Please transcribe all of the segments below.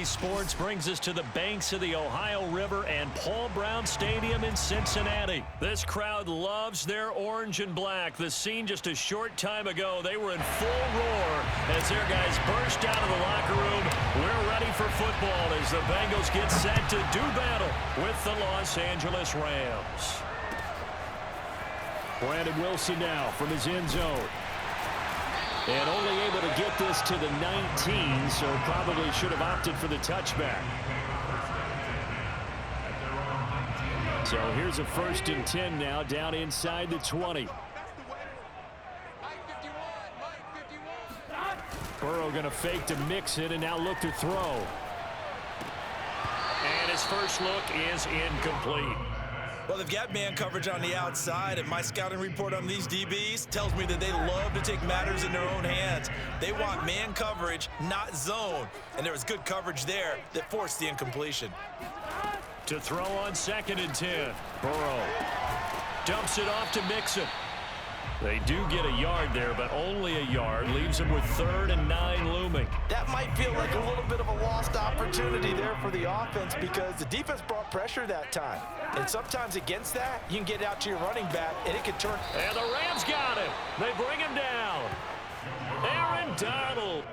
Sports brings us to the banks of the Ohio River and Paul Brown Stadium in Cincinnati. This crowd loves their orange and black. The scene just a short time ago, they were in full roar as their guys burst out of the locker room. We're ready for football as the Bengals get set to do battle with the Los Angeles Rams. Brandon Wilson now from his end zone. And only able to get this to the 19, so probably should have opted for the touchback. So here's a 1st and 10 now, down inside the 20. Burrow going to fake to mix it and now look to throw. And his first look is incomplete. Well, they've got man coverage on the outside, and my scouting report on these DBs tells me that they love to take matters in their own hands. They want man coverage, not zone. And there was good coverage there that forced the incompletion. To throw on 2nd and 10. Burrow dumps it off to Mixon. They do get a yard there, but only a yard. Leaves them with 3rd and 9 looming. That might feel like a little bit of a lost opportunity there for the offense because the defense brought pressure that time. And sometimes against that, you can get out to your running back, and it can turn. And the Rams got him. They bring him down. Aaron Donald.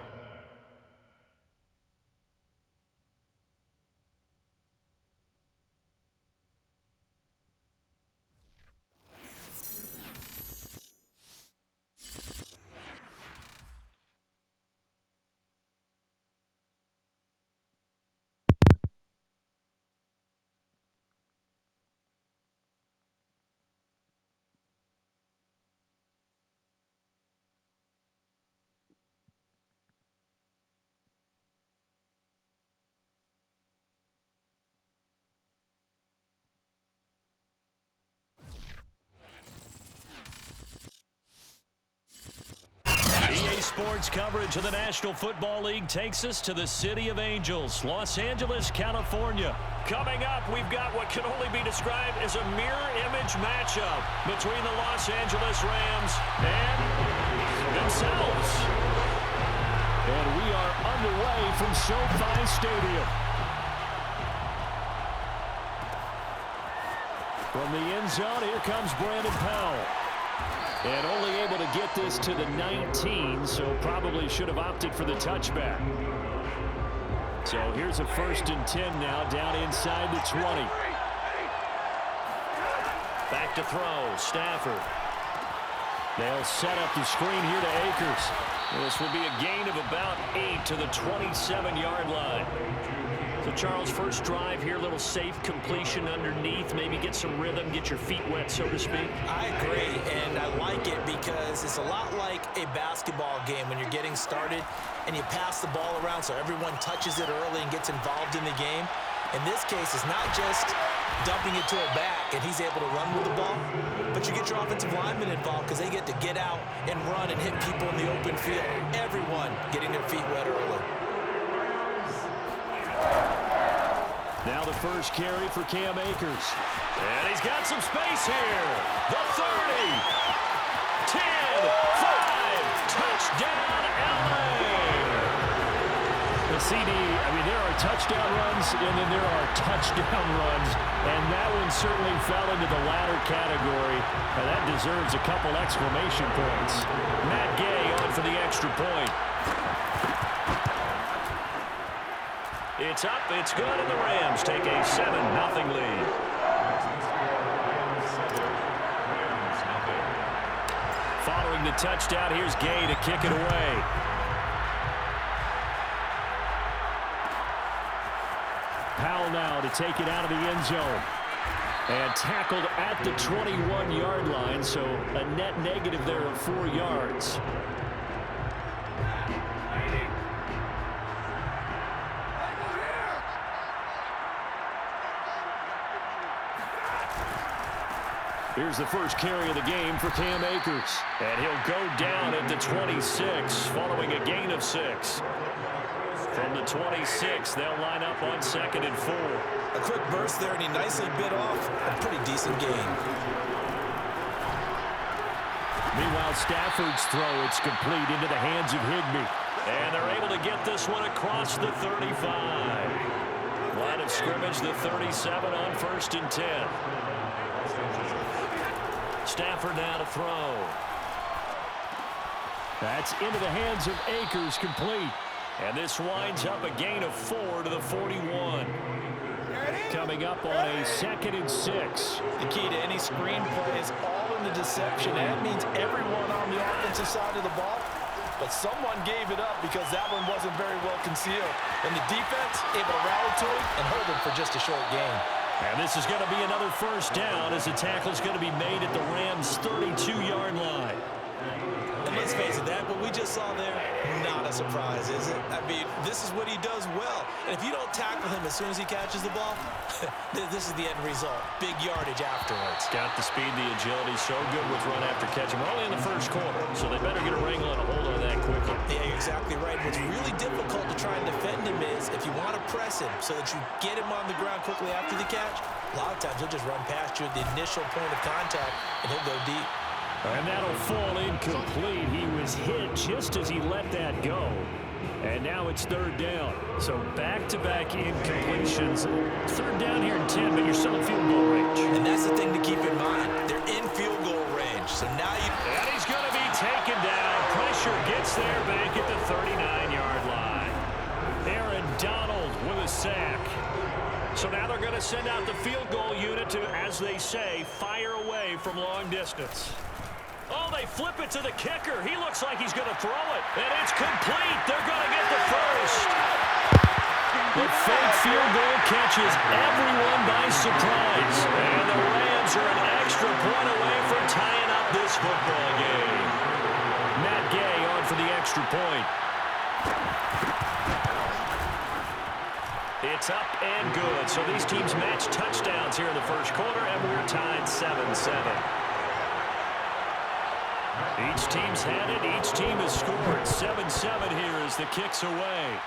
Sports coverage of the National Football League takes us to the City of Angels, Los Angeles, California. Coming up, we've got what can only be described as a mirror image matchup between the Los Angeles Rams and themselves. And we are underway from SoFi Stadium. From the end zone, here comes Brandon Powell. And only able to get this to the 19, so probably should have opted for the touchback. So here's a 1st and 10 now, down inside the 20. Back to throw, Stafford. They'll set up the screen here to Akers. This will be a gain of about 8 to the 27-yard line. So, Charles, first drive here, a little safe completion underneath, maybe get some rhythm, get your feet wet, so to speak. I agree, and I like it because it's a lot like a basketball game when you're getting started and you pass the ball around so everyone touches it early and gets involved in the game. In this case, it's not just dumping it to a back and he's able to run with the ball, but you get your offensive linemen involved because they get to get out and run and hit people in the open field. Everyone getting their feet wet early. Now the first carry for Cam Akers. And he's got some space here. The 30. 10. 5. Touchdown, LA. The CD, I mean, there are touchdown runs and then there are touchdown runs. And that one certainly fell into the latter category. And that deserves a couple exclamation points. Matt Gay on for the extra point. It's up, it's good, and the Rams take a 7-0 lead. Following the touchdown, here's Gay to kick it away. Powell now to take it out of the end zone. And tackled at the 21-yard line, so a net negative there of 4 yards. Here's the first carry of the game for Cam Akers. And he'll go down at the 26 following a gain of 6. From the 26, they'll line up on 2nd and 4. A quick burst there, and he nicely bit off a pretty decent gain. Meanwhile, Stafford's throw, it's complete into the hands of Higbee. And they're able to get this one across the 35. Line of scrimmage, the 37 on 1st and 10. Stafford now to throw. That's into the hands of Akers, complete. And this winds up a gain of 4 to the 41. Coming up on a 2nd and 6. The key to any screen play is all in the deception. That means everyone on the offensive side of the ball. But someone gave it up because that one wasn't very well concealed. And the defense able to rally to him and hold him for just a short gain. And this is going to be another first down as the tackle is going to be made at the Rams' 32-yard line. And let's face it, that what we just saw there, not a surprise, is it? I mean, this is what he does well. And if you don't tackle him as soon as he catches the ball, this is the end result. Big yardage afterwards. Got the speed, the agility, so good with run after catch. We're only in the first quarter, so they better get a wrangle and a hold on that quickly. Yeah, you're exactly right. What's really difficult to try and defend him is if you want to press him so that you get him on the ground quickly after the catch, a lot of times he'll just run past you at the initial point of contact, and he'll go deep. And that'll fall incomplete. He was hit just as he let that go. And now it's 3rd down. So back-to-back incompletions. 3rd down here in 10, but you're still in field goal range. And that's the thing to keep in mind. They're in field goal range. So now you... And he's going to be taken down. Pressure gets there back at the 39-yard line. Aaron Donald with a sack. So now they're going to send out the field goal unit to, as they say, fire away from long distance. Oh, they flip it to the kicker. He looks like he's going to throw it. And it's complete. They're going to get the first. The fake field goal catches everyone by surprise. And the Rams are an extra point away from tying up this football game. Matt Gay on for the extra point. It's up and good. So these teams match touchdowns here in the first quarter, and we're tied 7-7. Each team's had it. Each team has scored. 7-7 here as the kick's away.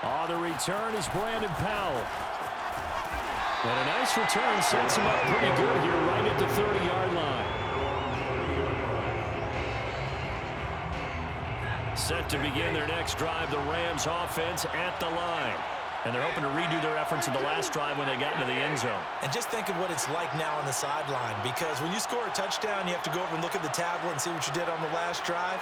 On the return is Brandon Powell. And a nice return sets him up pretty good here right at the 30-yard line. Set to begin their next drive, the Rams offense at the line. And they're hoping to redo their efforts in the last drive when they got into the end zone. And just think of what it's like now on the sideline, because when you score a touchdown, you have to go over and look at the tablet and see what you did on the last drive.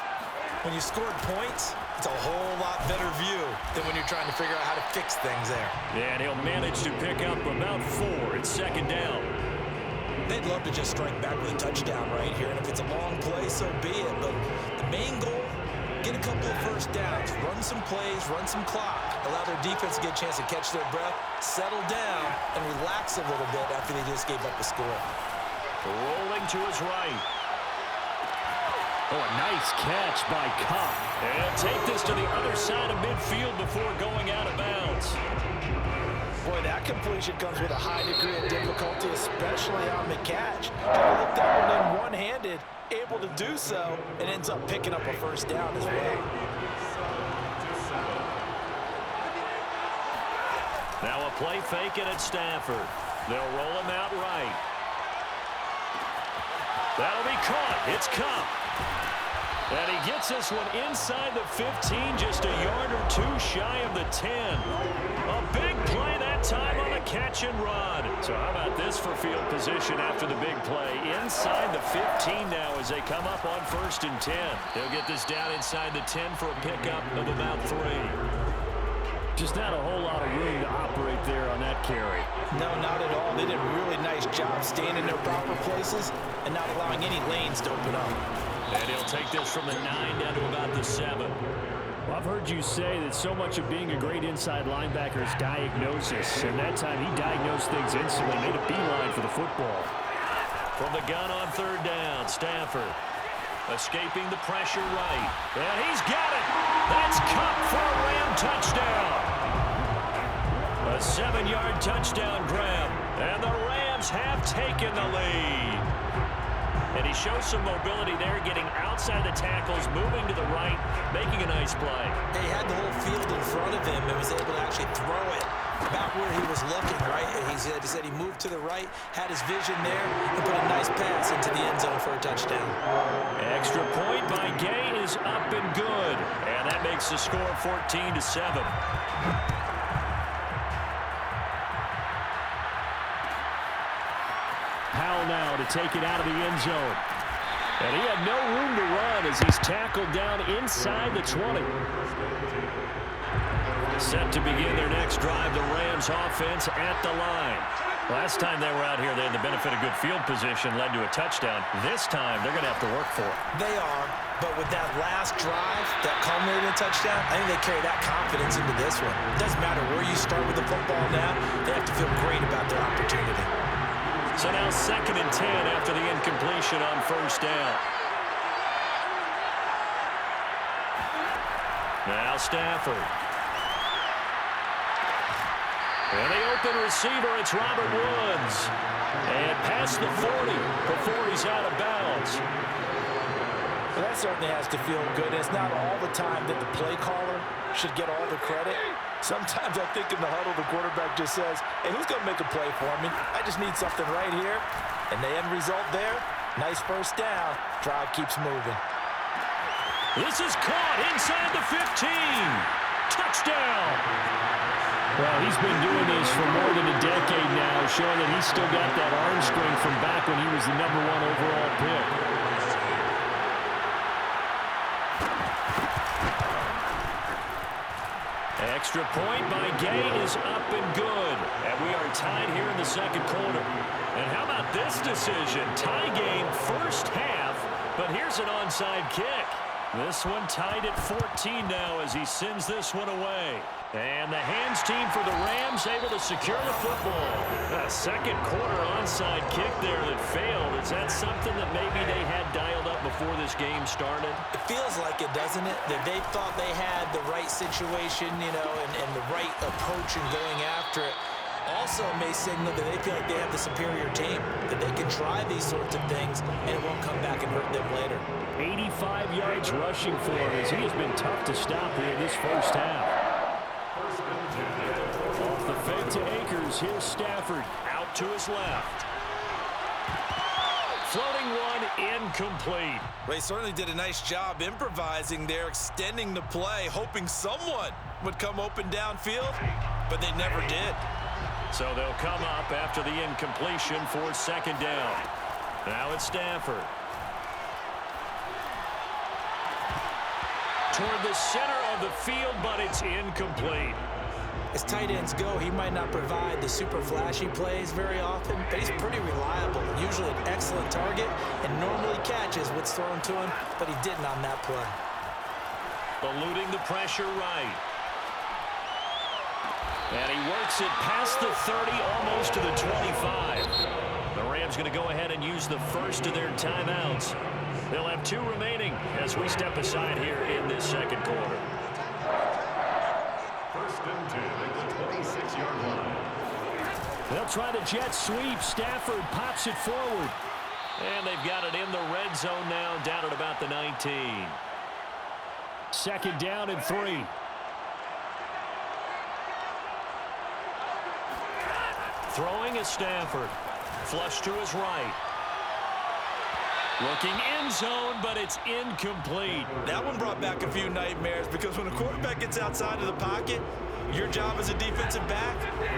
When you scored points, it's a whole lot better view than when you're trying to figure out how to fix things there. Yeah, and he'll manage to pick up about 4. It's 2nd down. They'd love to just strike back with a touchdown right here, and if it's a long play, so be it. But the main goal, get a couple of first downs, run some plays, run some clock, allow their defense to get a chance to catch their breath, settle down, and relax a little bit after they just gave up a score. Rolling to his right. Oh, a nice catch by Cup. And take this to the other side of midfield before going out of bounds. Boy, that completion comes with a high degree of difficulty, especially on the catch. Trying to look that one in one-handed, able to do so, and ends up picking up a first down as well. Now a play fake and it's Stafford. They'll roll him out right. That'll be caught. It's Cup. And he gets this one inside the 15, just a yard or 2 shy of the 10. A big play that time on the catch and run. So how about this for field position after the big play? Inside the 15 now as they come up on 1st and 10. They'll get this down inside the 10 for a pickup of about 3. Just not a whole lot of room to operate there on that carry. No, not at all. They did a really nice job staying in their proper places and not allowing any lanes to open up. And he'll take this from the 9 down to about the 7. Well, I've heard you say that so much of being a great inside linebacker is diagnosis. And that time he diagnosed things instantly, made a beeline for the football. From the gun on 3rd down, Stafford escaping the pressure right. And he's got it. That's Cup for a Ram touchdown. A 7-yard touchdown grab. And the Rams have taken the lead. And he shows some mobility there, getting outside the tackles, moving to the right, making a nice play. He had the whole field in front of him and was able to actually throw it about where he was looking, right? He said he moved to the right, had his vision there, and put a nice pass into the end zone for a touchdown. Extra point by Gay is up and good. And that makes the score 14-7. Powell now to take it out of the end zone. And he had no room to run as he's tackled down inside the 20. Set to begin their next drive, the Rams offense at the line. Last time they were out here, they had the benefit of good field position, led to a touchdown. This time, they're going to have to work for it. They are, but with that last drive that culminated in a touchdown, I think they carry that confidence into this one. It doesn't matter where you start with the football now. They have to feel great about their opportunity. So now 2nd and 10 after the incompletion on first down. Now Stafford. And the open receiver, it's Robert Woods. And past the 40 before he's out of bounds. Well, that certainly has to feel good. It's not all the time that the play caller should get all the credit. Sometimes I think in the huddle, the quarterback just says, hey, who's going to make a play for me? I just need something right here. And the end result there, nice first down. Drive keeps moving. This is caught inside the 15. Touchdown. Well, he's been doing this for more than a decade now, showing that he's still got that arm strength from back when he was the #1 overall pick. Extra point by Gay is up and good. And we are tied here in the second quarter. And how about this decision? Tie game first half, but here's an onside kick. This one tied at 14 now as he sends this one away. And the hands team for the Rams able to secure the football. A second quarter onside kick there that failed. Is that something that maybe they had dialed up before this game started? It feels like it, doesn't it? That they thought they had the right situation, you know, and the right approach in going after it. Also may signal that they feel like they have the superior team, that they can try these sorts of things and it won't come back and hurt them later. 85 yards rushing for him as he has been tough to stop here this first half. Off the fake to Akers, here's Stafford out to his left. Floating one incomplete. They certainly did a nice job improvising there, extending the play, hoping someone would come open downfield, but they never did. So they'll come up after the incompletion for second down. Now it's Stafford. Toward the center of the field, but it's incomplete. As tight ends go, he might not provide the super flashy plays very often, but he's pretty reliable. Usually an excellent target and normally catches what's thrown to him, but he didn't on that play. Eluding the pressure right. And he works it past the 30, almost to the 25. The Rams going to go ahead and use the first of their timeouts. They'll have 2 remaining as we step aside here in this second quarter. First and 10 at the 26-yard line. They'll try the jet sweep. Stafford pops it forward. And they've got it in the red zone now, down at about the 19. Second down and 3. Throwing is Stafford. Flush to his right. Looking end zone, but it's incomplete. That one brought back a few nightmares because when a quarterback gets outside of the pocket, your job as a defensive back,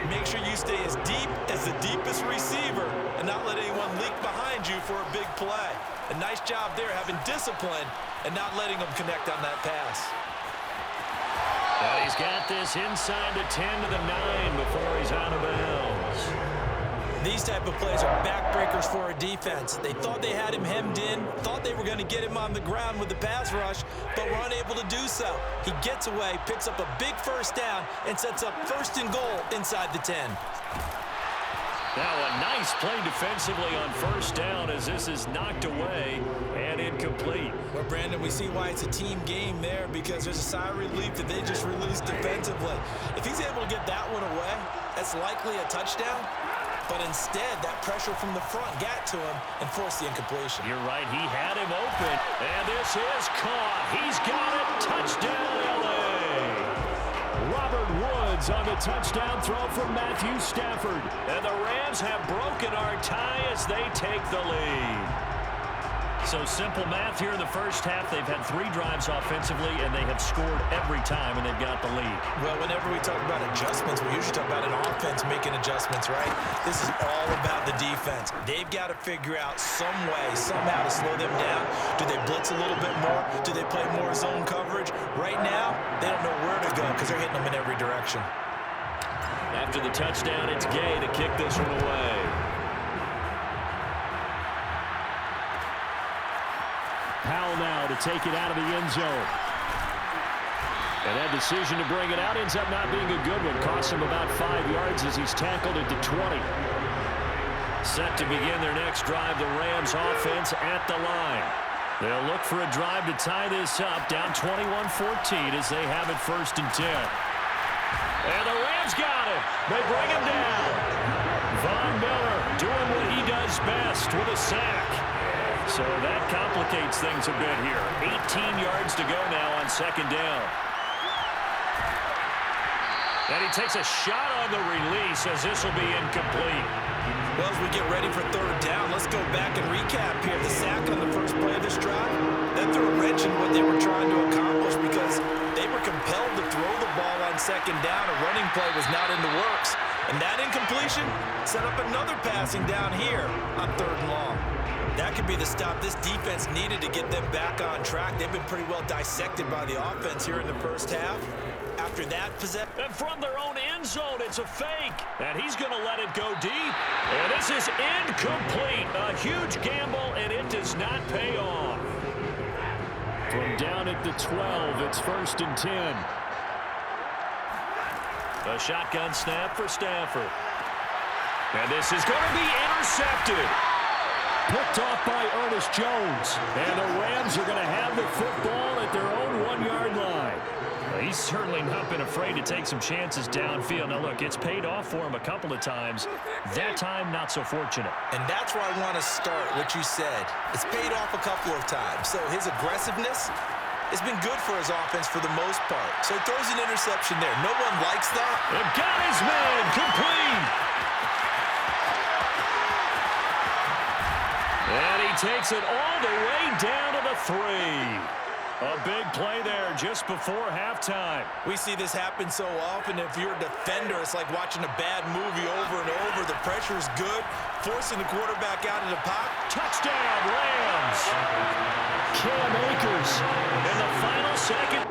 make sure you stay as deep as the deepest receiver and not let anyone leak behind you for a big play. A nice job there having discipline and not letting them connect on that pass. Well, he's got this inside the 10 to the 9 before he's out of bounds. These type of plays are backbreakers for a defense. They thought they had him hemmed in, thought they were going to get him on the ground with the pass rush, but were unable to do so. He gets away, picks up a big first down, and sets up 1st and goal inside the 10. Now a nice play defensively on first down as this is knocked away and incomplete. Well, Brandon, we see why it's a team game there because there's a sigh of relief that they just released defensively. If he's able to get that one away, that's likely a touchdown. But instead, that pressure from the front got to him and forced the incompletion. You're right. He had him open. And this is caught. He's got it. Touchdown, L.A. Robert Woods on the touchdown throw from Matthew Stafford. And the Rams have broken our tie as they take the lead. So simple math here in the first half. They've had 3 drives offensively, and they have scored every time, and they've got the lead. Well, whenever we talk about adjustments, we usually talk about an offense making adjustments, right? This is all about the defense. They've got to figure out some way, somehow to slow them down. Do they blitz a little bit more? Do they play more zone coverage? Right now, they don't know where to go because they're hitting them in every direction. After the touchdown, it's Gay to kick this one away. Powell now to take it out of the end zone. And that decision to bring it out ends up not being a good one. Costs him about 5 yards as he's tackled it to 20. Set to begin their next drive, the Rams offense at the line. They'll look for a drive to tie this up, down 21-14 as they have it 1st and 10. And the Rams got it. They bring him down. Von Miller doing what he does best with a sack. So that complicates things a bit here. 18 yards to go now on 2nd down. And he takes a shot on the release as this will be incomplete. Well, as we get ready for 3rd down, let's go back and recap here. The sack on the first play of this drive, that threw a wrench in what they were trying to accomplish because they were compelled to throw the ball on 2nd down. A running play was not in the works. And that incompletion set up another passing down here on 3rd and long. That could be the stop this defense needed to get them back on track. They've been pretty well dissected by the offense here in the first half. After that possession. And from their own end zone, it's a fake. And he's going to let it go deep. And this is incomplete. A huge gamble, and it does not pay off. From down at the 12, it's 1st and 10. A shotgun snap for Stafford. And this is going to be intercepted. Picked off by Ernest Jones. And the Rams are going to have the football at their own 1-yard line. He's certainly not been afraid to take some chances downfield. Now, look, it's paid off for him a couple of times. That time, not so fortunate. And that's where I want to start, what you said. It's paid off a couple of times. So his aggressiveness has been good for his offense for the most part. So he throws an interception there. No one likes that. And got his man complete. And he takes it all the way down to the 3. A big play there just before halftime. We see this happen so often. If you're a defender, it's like watching a bad movie over and over. The pressure's good. Forcing the quarterback out of the pocket. Touchdown, Rams. Cam Akers in the final second.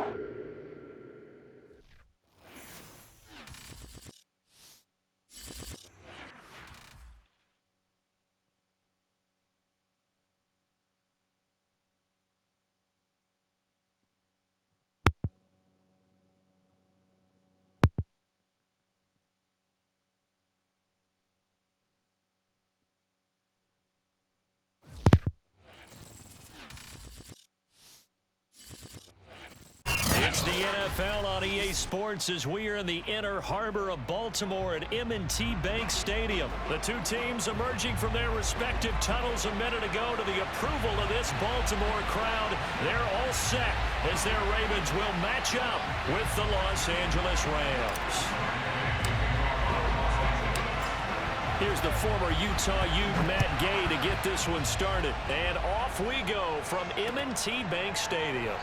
It's the NFL on EA Sports as we are in the inner harbor of Baltimore at M&T Bank Stadium. The two teams emerging from their respective tunnels a minute ago to the approval of this Baltimore crowd. They're all set as their Ravens will match up with the Los Angeles Rams. Here's the former Utah Ute Matt Gay to get this one started. And off we go from M&T Bank Stadium.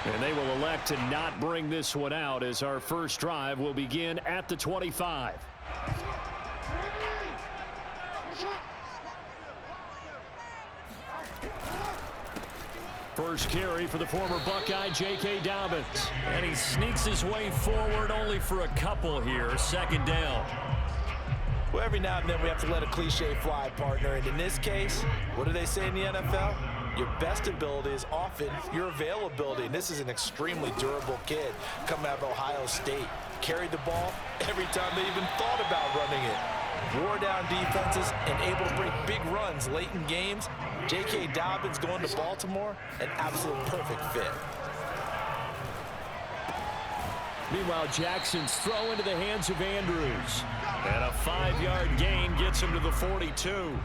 And they will elect to not bring this one out as our first drive will begin at the 25. First carry for the former Buckeye, J.K. Dobbins. And he sneaks his way forward only for a couple here. 2nd down. Well, every now and then we have to let a cliche fly, partner. And in this case, what do they say in the NFL? Your best ability is often your availability. And this is an extremely durable kid coming out of Ohio State. Carried the ball every time they even thought about running it. Wore down defenses and able to break big runs late in games. J.K. Dobbins going to Baltimore, an absolute perfect fit. Meanwhile, Jackson's throw into the hands of Andrews. And a 5-yard gain gets him to the 42.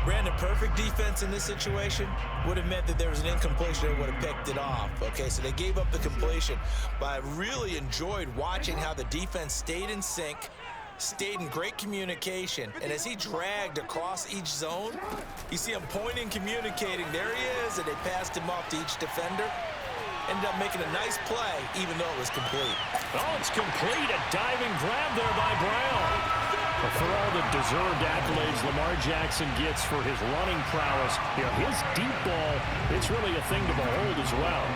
Brandon, perfect defense in this situation would have meant that there was an incompletion that would have picked it off. Okay, so they gave up the completion, but I really enjoyed watching how the defense stayed in sync, stayed in great communication, and as he dragged across each zone, you see him pointing, communicating. There he is, and they passed him off to each defender. Ended up making a nice play, even though it was complete. Oh, it's complete. A diving grab there by Brown. But for all the deserved accolades Lamar Jackson gets for his running prowess, his deep ball, it's really a thing to behold as well.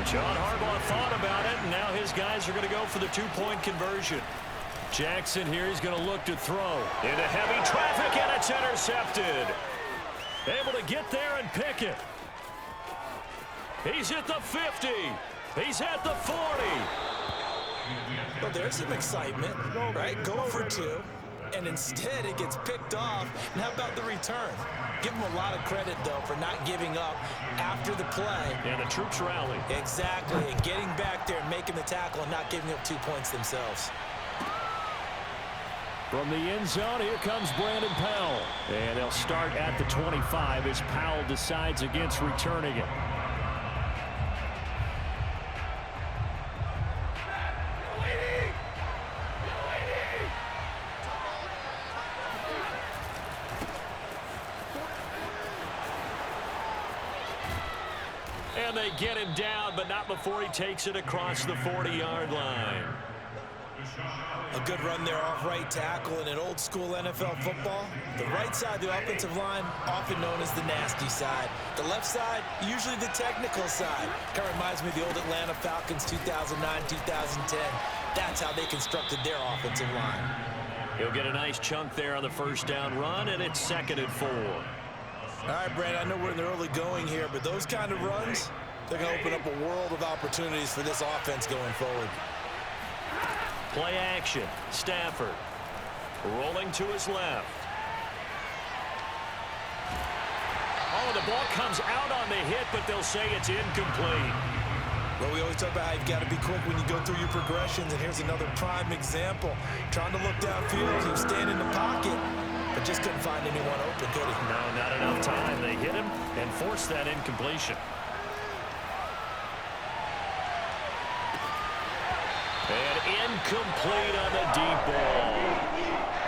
John Harbaugh thought about it, and now his guys are going to go for the two-point conversion. Jackson here is going to look to throw. Into heavy traffic, and it's intercepted. Able to get there and pick it. He's at the 50. He's at the 40. Well, there's some excitement, right? Go for two. And instead it gets picked off. And how about the return? Give him a lot of credit, though, for not giving up after the play. And the troops rally. Exactly. And getting back there and making the tackle and not giving up 2 points themselves. From the end zone, here comes Brandon Powell. And they'll start at the 25 as Powell decides against returning it. And they get him down, but not before he takes it across the 40-yard line. A good run there off right tackle in an old-school NFL football. The right side of the offensive line, often known as the nasty side. The left side, usually the technical side. Kind of reminds me of the old Atlanta Falcons 2009-2010. That's how they constructed their offensive line. He'll get a nice chunk there on the first down run, and it's 2nd and 4. All right, Brad, I know we're in the early going here, but those kind of runs, they're going to open up a world of opportunities for this offense going forward. Play action. Stafford rolling to his left. Oh, the ball comes out on the hit, but they'll say it's incomplete. Well, we always talk about how you've got to be quick when you go through your progressions, and here's another prime example. Trying to look downfield, he was staying in the pocket, but just couldn't find anyone open, could he? No, not enough time. They hit him and forced that incompletion. And incomplete on the deep ball.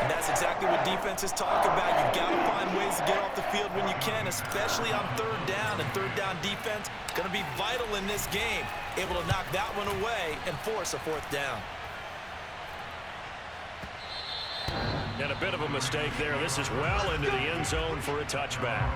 And that's exactly what defenses talk about. You've got to find ways to get off the field when you can, especially on third down. And third down defense going to be vital in this game. Able to knock that one away and force a 4th down. And a bit of a mistake there. This is well into the end zone for a touchback.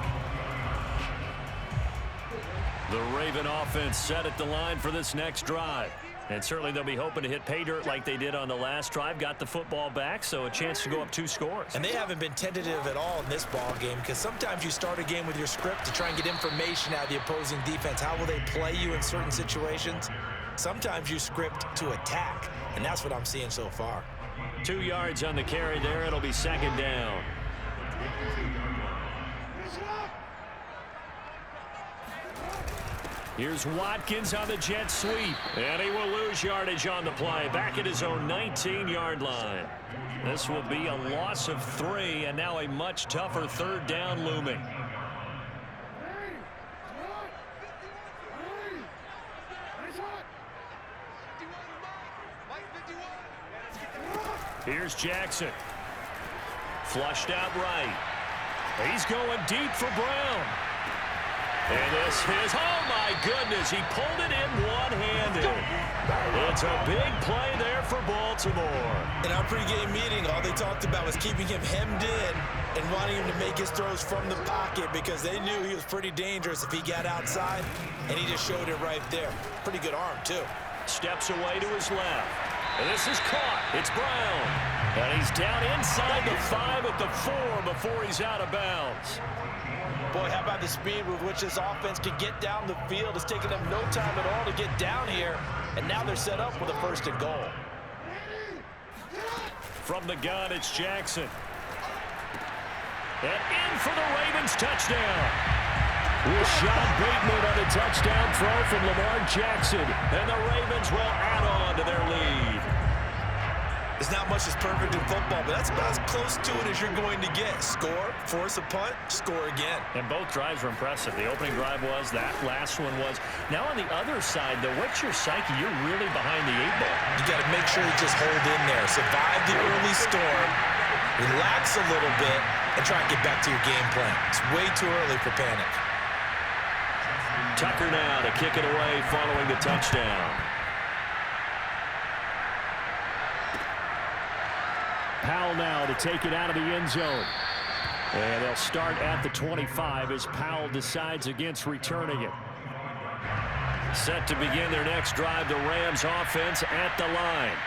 The Raven offense set at the line for this next drive. And certainly they'll be hoping to hit pay dirt like they did on the last drive. Got the football back, so a chance to go up 2 scores. And they haven't been tentative at all in this ball game, because sometimes you start a game with your script to try and get information out of the opposing defense. How will they play you in certain situations? Sometimes you script to attack, and that's what I'm seeing so far. 2 yards on the carry there. It'll be 2nd down. Here's Watkins on the jet sweep. And he will lose yardage on the play. Back at his own 19-yard line. This will be a loss of 3, and now a much tougher 3rd down looming. Here's Jackson. Flushed out right. He's going deep for Brown. And this is, oh my goodness, he pulled it in one-handed. It's a big play there for Baltimore. In our pregame meeting, all they talked about was keeping him hemmed in and wanting him to make his throws from the pocket, because they knew he was pretty dangerous if he got outside, and he just showed it right there. Pretty good arm, too. Steps away to his left. And this is caught. It's Brown. And he's down inside the 5 at the 4 before he's out of bounds. Boy, how about the speed with which this offense can get down the field? It's taken them no time at all to get down here, and now they're set up with a 1st and goal. From the gun, it's Jackson. And in for the Ravens touchdown. Rashad Bateman on a touchdown throw from Lamar Jackson. And the Ravens will add on to their lead. There's not much that's perfect in football, but that's about as close to it as you're going to get. Score, force a punt, score again. And both drives were impressive. The opening drive was, that last one was. Now on the other side, though, what's your psyche? You're really behind the 8-ball. You got to make sure you just hold in there. Survive the early storm, relax a little bit, and try and get back to your game plan. It's way too early for panic. Tucker now to kick it away following the touchdown. Powell now to take it out of the end zone. And they'll start at the 25 as Powell decides against returning it. Set to begin their next drive, the Rams offense at the line.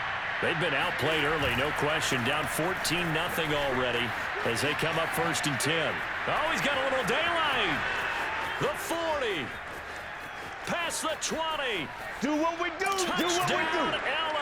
They've been outplayed early, no question. Down 14-0 already as they come up 1st and 10. Oh, he's got a little daylight. The 40. Past the 20. Do what we do. Touchdown, do what we do. LA.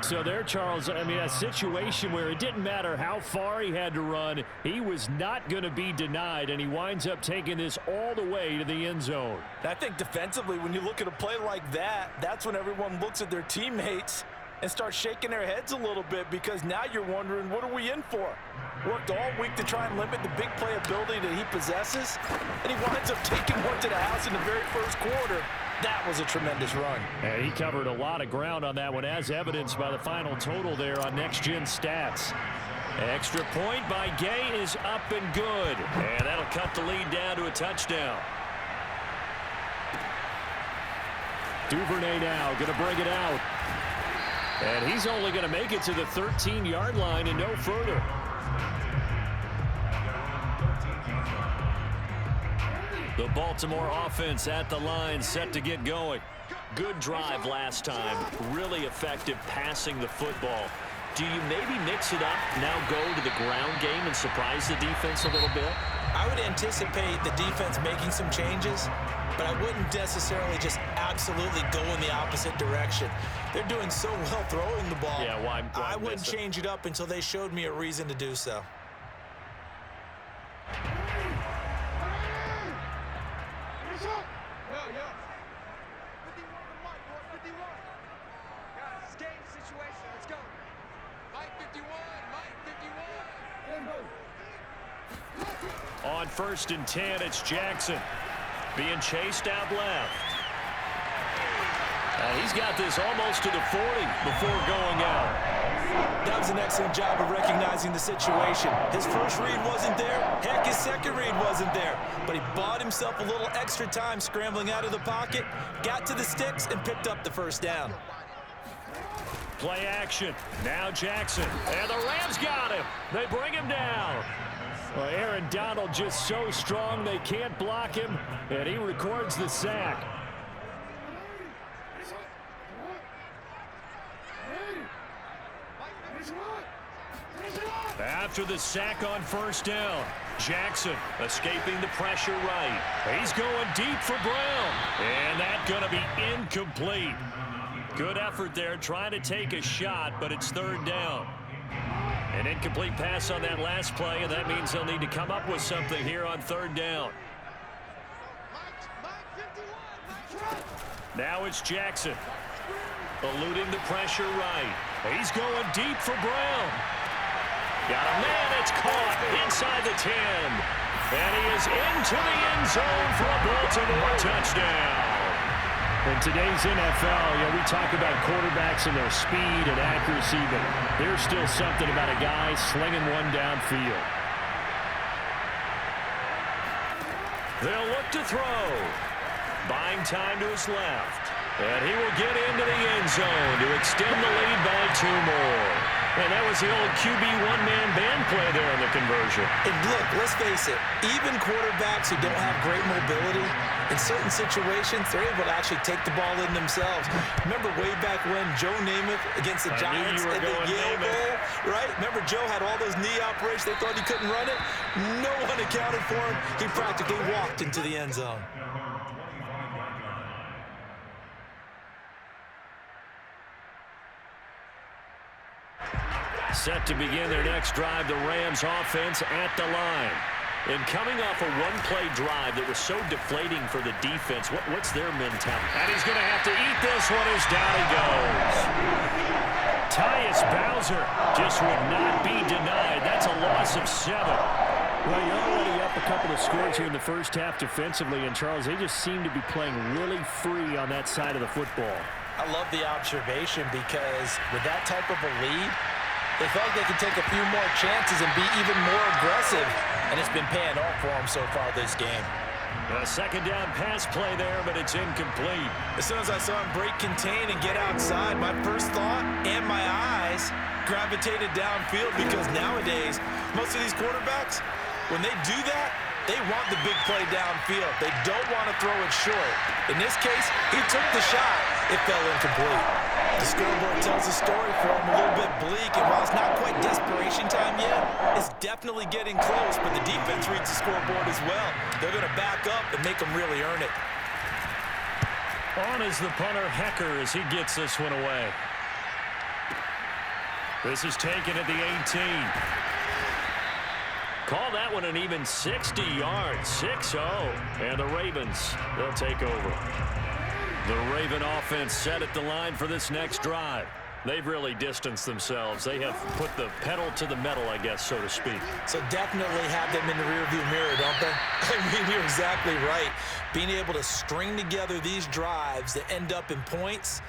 So there, Charles, I mean, a situation where it didn't matter how far he had to run. He was not going to be denied, and he winds up taking this all the way to the end zone. I think defensively, when you look at a play like that, that's when everyone looks at their teammates and starts shaking their heads a little bit, because now you're wondering, what are we in for? Worked all week to try and limit the big play ability that he possesses, and he winds up taking one to the house in the very first quarter. That was a tremendous run. And he covered a lot of ground on that one, as evidenced by the final total there on Next Gen Stats. Extra point by Gay is up and good. And that'll cut the lead down to a touchdown. Duvernay now going to bring it out. And he's only going to make it to the 13-yard line and no further. The Baltimore offense at the line, set to get going. Good drive last time. Really effective passing the football. Do you maybe mix it up, now go to the ground game and surprise the defense a little bit? I would anticipate the defense making some changes, but I wouldn't necessarily just absolutely go in the opposite direction. They're doing so well throwing the ball. Yeah, why I wouldn't change it up until they showed me a reason to do so. On 1st and 10, it's Jackson being chased out left. He's got this almost to the 40 before going out. That was an excellent job of recognizing the situation. His first read wasn't there. Heck, his second read wasn't there. But he bought himself a little extra time scrambling out of the pocket, got to the sticks, and picked up the first down. Play action. Now Jackson. And the Rams got him. They bring him down. Well, Aaron Donald just so strong they can't block him, and he records the sack. After the sack on 1st down, Jackson escaping the pressure right. He's going deep for Brown, and that's going to be incomplete. Good effort there, trying to take a shot, but it's 3rd down. An incomplete pass on that last play, and that means they'll need to come up with something here on 3rd down. Now it's Jackson, eluding the pressure right. He's going deep for Brown. Got a man, it's caught inside the 10. And he is into the end zone for a Baltimore touchdown. In today's NFL, we talk about quarterbacks and their speed and accuracy, but there's still something about a guy slinging one downfield. They'll look to throw. Buying time to his left. And he will get into the end zone to extend the lead by 2 more. And that was the old QB one-man band play there in the conversion. And look, let's face it, even quarterbacks who don't have great mobility, in certain situations, they're able to actually take the ball in themselves. Remember way back when Joe Namath against the Giants at the Yale Bowl, right? Remember Joe had all those knee operations. They thought he couldn't run it. No one accounted for him. He practically walked into the end zone. Set to begin their next drive, the Rams offense at the line. And coming off a one-play drive that was so deflating for the defense, what's their mentality? And he's going to have to eat this one as down he goes. Tyus Bowser just would not be denied. That's a loss of 7. Well, you're already up a couple of scores here in the first half defensively, and Charles, they just seem to be playing really free on that side of the football. I love the observation because with that type of a lead, they felt like they could take a few more chances and be even more aggressive, and it's been paying off for them so far this game. A second down pass play there, but it's incomplete. As soon as I saw him break contain and get outside, my first thought and my eyes gravitated downfield because nowadays, most of these quarterbacks, when they do that, they want the big play downfield. They don't want to throw it short. In this case, he took the shot. It fell incomplete. The scoreboard tells a story for him, a little bit bleak, and while it's not quite desperation time yet, it's definitely getting close, but the defense reads the scoreboard as well. They're going to back up and make them really earn it. On is the punter, Hecker, as he gets this one away. This is taken at the 18. Call that one an even 60 yards, 6-0. And the Ravens, they'll take over. The Raven offense set at the line for this next drive. They've really distanced themselves. They have put the pedal to the metal, I guess, so to speak. So definitely have them in the rearview mirror, don't they? I mean, you're exactly right. Being able to string together these drives that end up in points,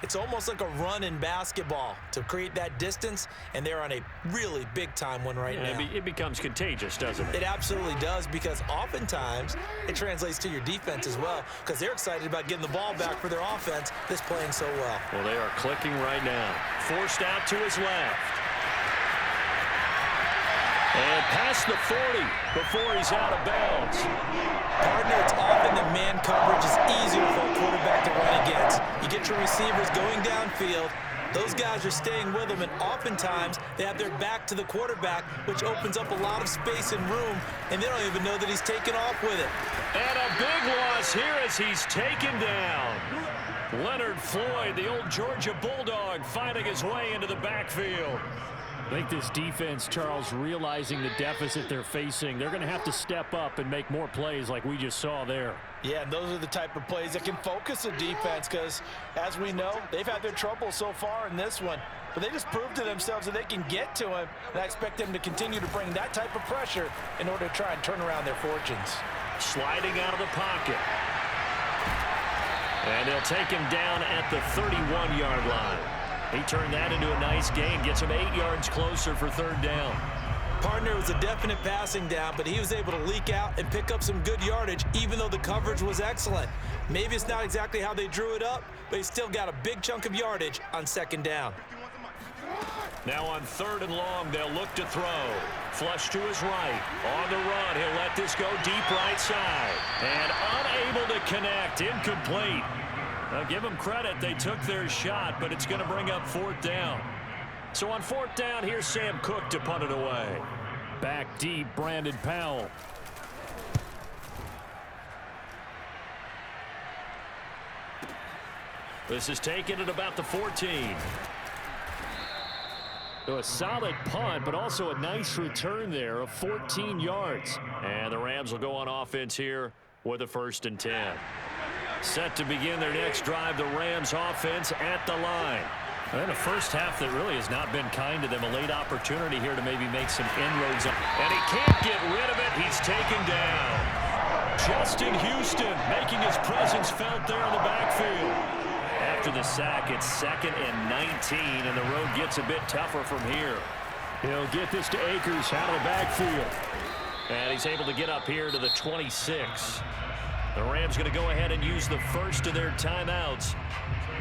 it's almost like a run in basketball to create that distance, and they're on a really big-time one right now. It becomes contagious, doesn't it? It absolutely does, because oftentimes it translates to your defense as well, because they're excited about getting the ball back for their offense that's playing so well. Well, they are clicking right now. Forced out to his left. And past the 40 before he's out of bounds. Partner, it's often the man coverage is easier for a quarterback to run against. You get your receivers going downfield. Those guys are staying with them, and oftentimes they have their back to the quarterback, which opens up a lot of space and room, and they don't even know that he's taken off with it. And a big loss here as he's taken down. Leonard Floyd, the old Georgia Bulldog, finding his way into the backfield. I think this defense, Charles, realizing the deficit they're facing, they're going to have to step up and make more plays like we just saw there. Yeah, and those are the type of plays that can focus a defense because, as we know, they've had their trouble so far in this one. But they just proved to themselves that they can get to him, and I expect them to continue to bring that type of pressure in order to try and turn around their fortunes. Sliding out of the pocket. And they'll take him down at the 31-yard line. He turned that into a nice gain, gets him 8 yards closer for third down. Partner, was a definite passing down, but he was able to leak out and pick up some good yardage, even though the coverage was excellent. Maybe it's not exactly how they drew it up, but he still got a big chunk of yardage on second down. Now on third and long, they'll look to throw. Flush to his right. On the run, he'll let this go deep right side. And unable to connect, incomplete. Now give them credit, they took their shot, but it's going to bring up fourth down. So on fourth down, here's Sam Cook to punt it away. Back deep, Brandon Powell. This is taken at about the 14. So a solid punt, but also a nice return there of 14 yards. And the Rams will go on offense here with a 1st and 10. Set to begin their next drive, the Rams offense at the line. And a first half that really has not been kind to them. A late opportunity here to maybe make some inroads. And he can't get rid of it. He's taken down. Justin Houston making his presence felt there in the backfield. After the sack, it's 2nd and 19, and the road gets a bit tougher from here. He'll get this to Akers out of the backfield. And he's able to get up here to the 26. The Rams going to go ahead and use the first of their timeouts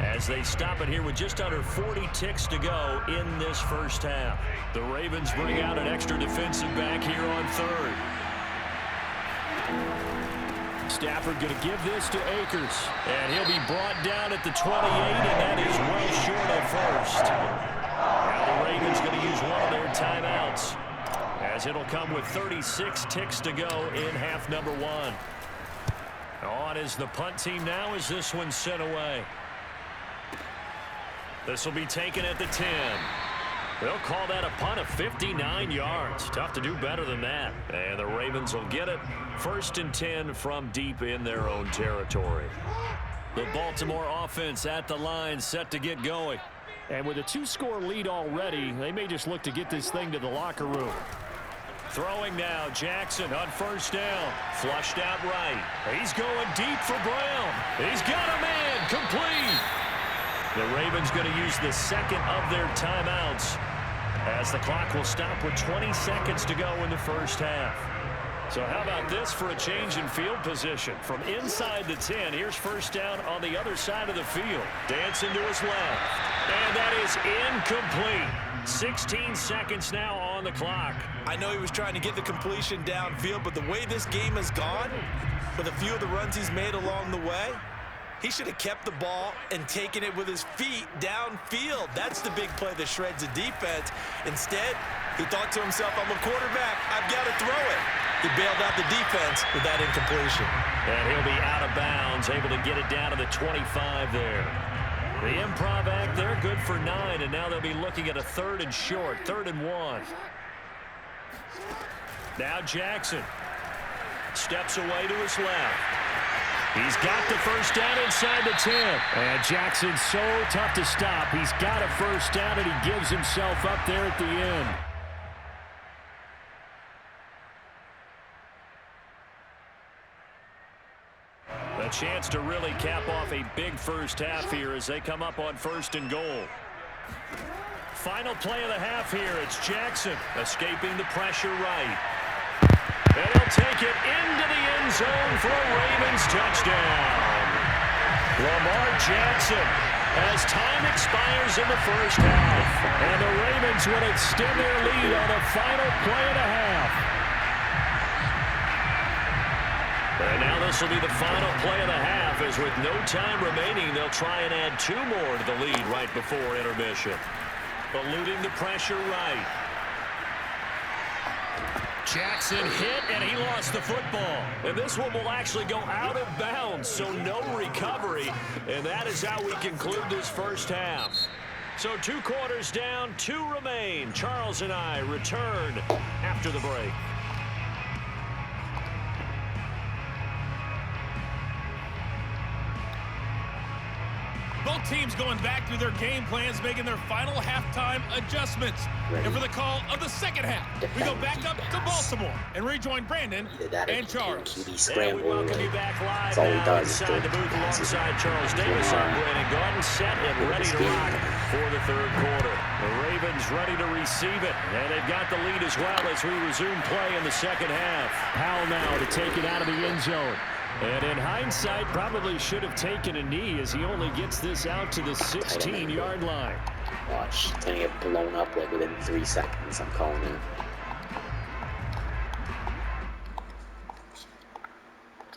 as they stop it here with just under 40 ticks to go in this first half. The Ravens bring out an extra defensive back here on third. Stafford going to give this to Akers. And he'll be brought down at the 28, and that is well short of first. Now the Ravens going to use one of their timeouts as it'll come with 36 ticks to go in half number 1. On is the punt team now as this one's sent away. This will be taken at the 10. They'll call that a punt of 59 yards. Tough to do better than that. And the Ravens will get it. 1st and 10 from deep in their own territory. The Baltimore offense at the line set to get going. And with a 2-score lead already, they may just look to get this thing to the locker room. Throwing now, Jackson on first down. Flushed out right. He's going deep for Brown. He's got a man, complete. The Ravens going to use the second of their timeouts as the clock will stop with 20 seconds to go in the first half. So how about this for a change in field position? From inside the 10, here's first down on the other side of the field. Dancing to his left. And that is incomplete. 16 seconds now on the clock. I know he was trying to get the completion downfield, but the way this game has gone, with a few of the runs he's made along the way, he should have kept the ball and taken it with his feet downfield. That's the big play that shreds the defense. Instead, he thought to himself, I'm a quarterback. I've got to throw it. He bailed out the defense with that incompletion. And he'll be out of bounds, able to get it down to the 25 there. The improv act there, good for 9, and now they'll be looking at a 3rd and short, 3rd and 1. Now Jackson steps away to his left. He's got the first down inside the 10. And Jackson's so tough to stop. He's got a first down, and he gives himself up there at the end. A chance to really cap off a big first half here as they come up on 1st and goal. Final play of the half here. It's Jackson escaping the pressure right. And he'll take it into the end zone for a Ravens touchdown. Lamar Jackson as time expires in the first half. And the Ravens will extend their lead on a final play and a half. And now this will be the final play of the half, as with no time remaining, they'll try and add 2 more to the lead right before intermission. Eluding the pressure right. Jackson hit, and he lost the football. And this one will actually go out of bounds, so no recovery. And that is how we conclude this first half. So 2 quarters down, 2 remain. Charles and I return after the break. Both teams going back through their game plans, making their final halftime adjustments. And for the call of the second half, we go back up to Baltimore and rejoin Brandon and Charles. And we welcome you back live now inside the booth alongside Charles Davis. I'm Brandon Gordon, set and ready to rock for the 3rd quarter. The Ravens ready to receive it, and they've got the lead as well as we resume play in the second half. Powell now to take it out of the end zone. And in hindsight, probably should have taken a knee as he only gets this out to the 16-yard line. Watch, it's going to get blown up like within 3 seconds, I'm calling it. It's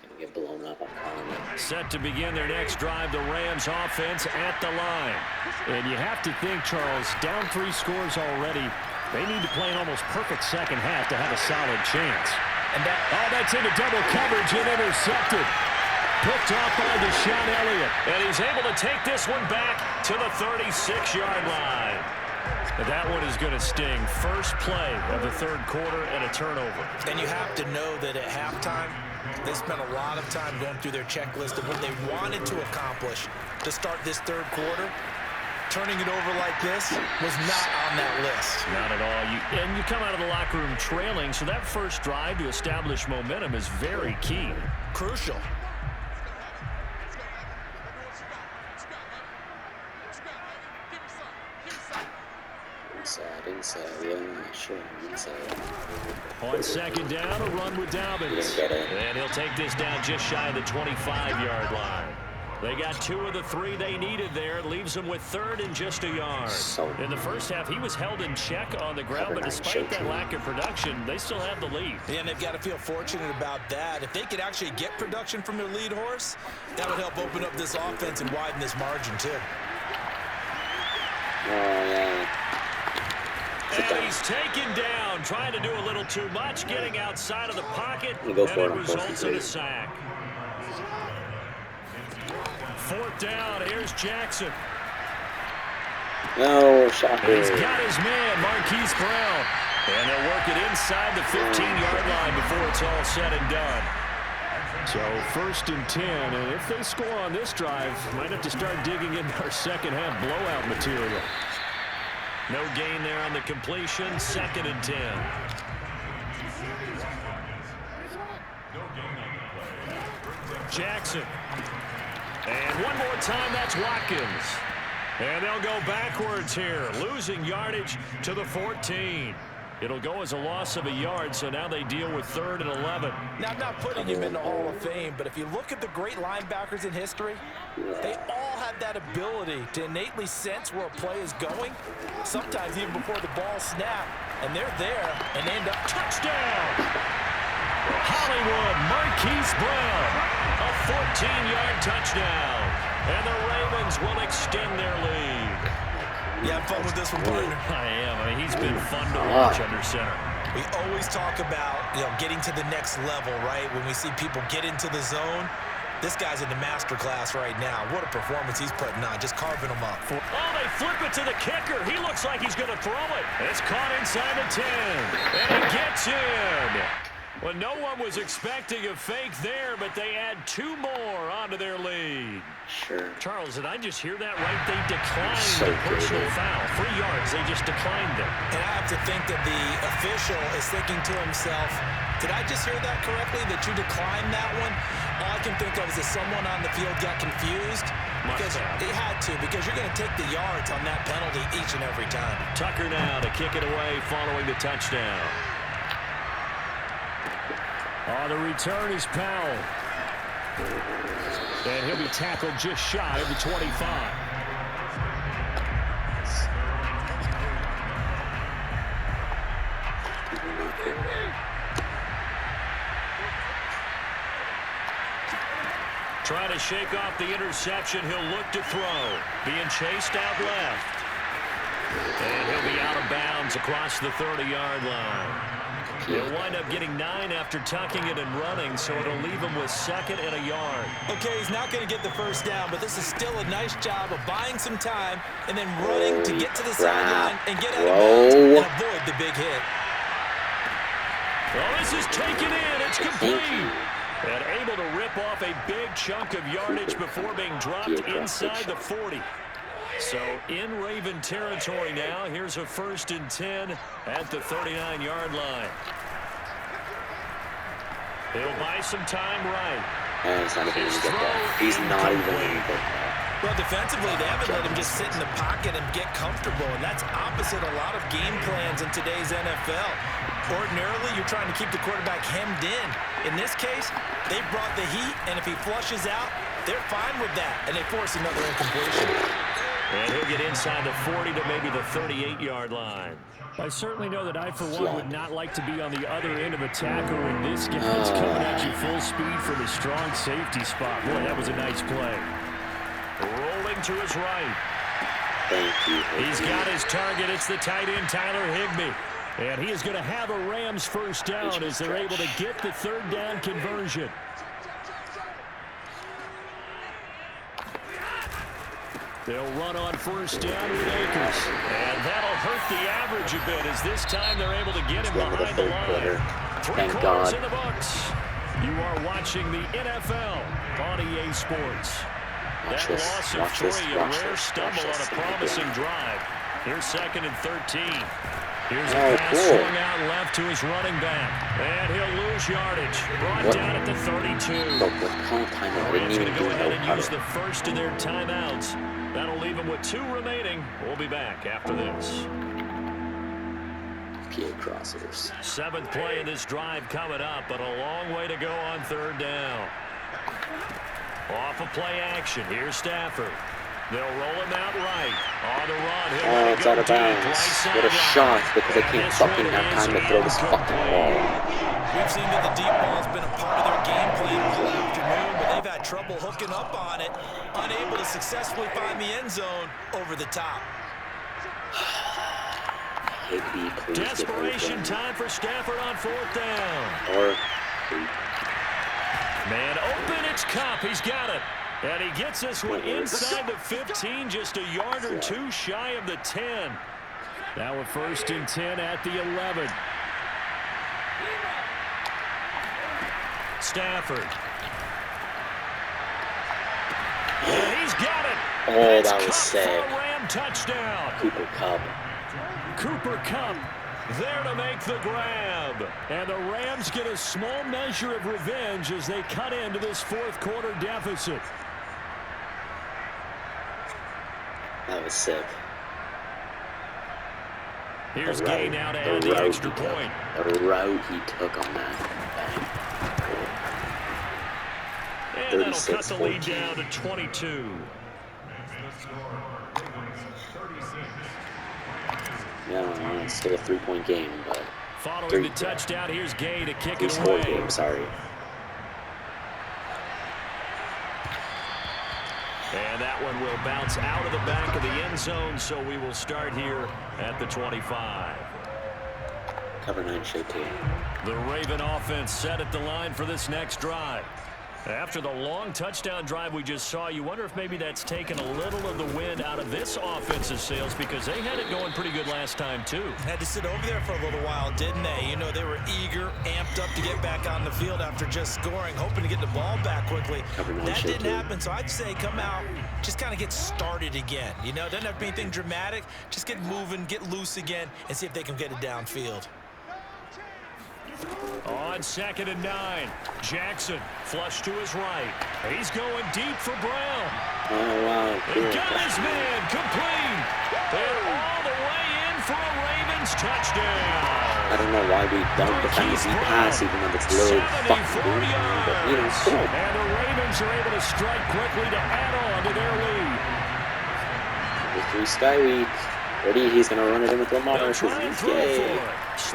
going to get blown up, I'm calling it. Set to begin their next drive, the Rams offense at the line. And you have to think, Charles, down 3 scores already. They need to play an almost perfect second half to have a solid chance. And that's into double coverage and intercepted. Picked off by Deshaun Elliott. And he's able to take this one back to the 36-yard line. But that one is going to sting. First play of the 3rd quarter and a turnover. And you have to know that at halftime, they spent a lot of time going through their checklist of what they wanted to accomplish to start this 3rd quarter. Turning it over like this was not on that list. Not at all. And you come out of the locker room trailing, so that first drive to establish momentum is very key. Crucial. Inside. On second down, a run with Dobbins. And he'll take this down just shy of the 25-yard line. They got 2 of the 3 they needed there. It leaves them with 3rd and just a yard. In the first half, he was held in check on the ground, but despite that lack of production, they still have the lead. Yeah, and they've got to feel fortunate about that. If they could actually get production from their lead horse, that would help open up this offense and widen this margin, too. And he's taken down, trying to do a little too much, getting outside of the pocket, and it results in a sack. 4th down, here's Jackson. No, shocker. He's got his man, Marquise Brown. And they'll work it inside the 15-yard line before it's all said and done. So 1st and 10, and if they score on this drive, might have to start digging into our second half blowout material. No gain there on the completion. 2nd and 10. Jackson. And one more time, that's Watkins. And they'll go backwards here, losing yardage to the 14. It'll go as a loss of a yard, so now they deal with 3rd and 11. Now, I'm not putting him in the Hall of Fame, but if you look at the great linebackers in history, they all have that ability to innately sense where a play is going, sometimes even before the ball snaps, and they're there and end up touchdown. Hollywood Marquise Brown, a 14-yard touchdown, and the Ravens will extend their lead. You have fun with this one, partner? I am. I mean, he's been fun to watch under center. We always talk about, getting to the next level, right? When we see people get into the zone, this guy's in the master class right now. What a performance he's putting on, just carving them up. Oh, they flip it to the kicker. He looks like he's going to throw it. It's caught inside the 10, and he gets in. Well, no one was expecting a fake there, but they add 2 more onto their lead. Sure. Charles, did I just hear that right? They declined the personal foul. 3 yards, they just declined it. And I have to think that the official is thinking to himself, did I just hear that correctly, that you declined that one? All I can think of is that someone on the field got confused. Because he had to, because you're going to take the yards on that penalty each and every time. Tucker now to kick it away following the touchdown. The return is Powell. And he'll be tackled just shy of the 25. Trying to shake off the interception. He'll look to throw. Being chased out left. And he'll be out of bounds across the 30-yard line. He'll wind up getting 9 after tucking it and running, so it'll leave him with 2nd and a yard. Okay, he's not going to get the first down, but this is still a nice job of buying some time and then running to get to the sideline and get out of bounds and avoid the big hit. Well, this is taken in. It's complete. And able to rip off a big chunk of yardage before being dropped inside the 40. So in Raven territory now. Here's a 1st and 10 at the 39-yard line. He'll buy some time right. He's not even going to get that. He's not even going to get that. Well, defensively, they haven't let him just sit in the pocket and get comfortable, and that's opposite a lot of game plans in today's NFL. Ordinarily, you're trying to keep the quarterback hemmed in. In this case, they brought the heat, and if he flushes out, they're fine with that, and they force another incompletion. And he'll get inside the 40 to maybe the 38-yard line. I certainly know that I, for one, would not like to be on the other end of a tackle when this guy's coming at you full speed from a strong safety spot. Boy, that was a nice play. Rolling to his right. Thank you. He's got his target. It's the tight end, Tyler Higbee. And he is going to have a Rams first down as they're able to get the 3rd down conversion. They'll run on 1st down with Akers. And that'll hurt the average a bit as this time they're able to get him behind the line. 3 quarters in the books. You are watching the NFL on EA Sports. That loss of 3, a rare stumble on a promising drive. Here's 2nd and 13. Here's a pass swung out left to his running back. And he'll lose yardage. Brought down at the 32. Rams going to go ahead and use the first of their timeouts. That'll leave him with 2 remaining. We'll be back after this. PA crossers. 7th play of this drive coming up, but a long way to go on 3rd down. Off of play action. Here's Stafford. They'll roll him out right. On the run. It's out of bounds. What a shot, because they can't fucking have time to throw this fucking ball. We've seen that the deep ball has been a part of their game plan all afternoon, but they've had trouble hooking up on it, unable to successfully find the end zone over the top. Higbee, please. Desperation time for Stafford on 4th down. Or man open, it's Cup. He's got it. And he gets this one inside the 15, just a yard or 2 shy of the 10. Now a 1st and 10 at the 11. Stafford Oh, that was sick. Ram touchdown. Cooper Kupp. Cooper Kupp there to make the grab. And the Rams get a small measure of revenge as they cut into this fourth quarter deficit. That was sick. Here's Gay now to add the extra point. The route he took on that. And that'll cut the lead down to 22. Yeah, it's still a 3-point game, but following the touchdown, here's Gay to kick it away. Game, sorry. And that one will bounce out of the back of the end zone, so we will start here at the 25. Cover 9 shade 2. The Raven offense set at the line for this next drive. After the long touchdown drive we just saw, you wonder if maybe that's taken a little of the wind out of this offensive sails, because they had it going pretty good last time too. Had to sit over there for a little while, didn't they? You know, they were eager, amped up to get back on the field after just scoring, hoping to get the ball back quickly. That didn't happen, so I'd say come out, just kind of get started again. You know, doesn't have to be anything dramatic. Just get moving, get loose again, and see if they can get it downfield. On 2nd and 9, Jackson flush to his right. He's going deep for Brown. Oh, wow. He got his man complete. And all the way in for a Ravens touchdown. I don't know why we don't defend the deep pass, even though it's low fucking doing, but you know, cool. And the Ravens are able to strike quickly to add on to their lead. With 3 Sky Week. Ready, he's going to run it in with Lamar because he's gay.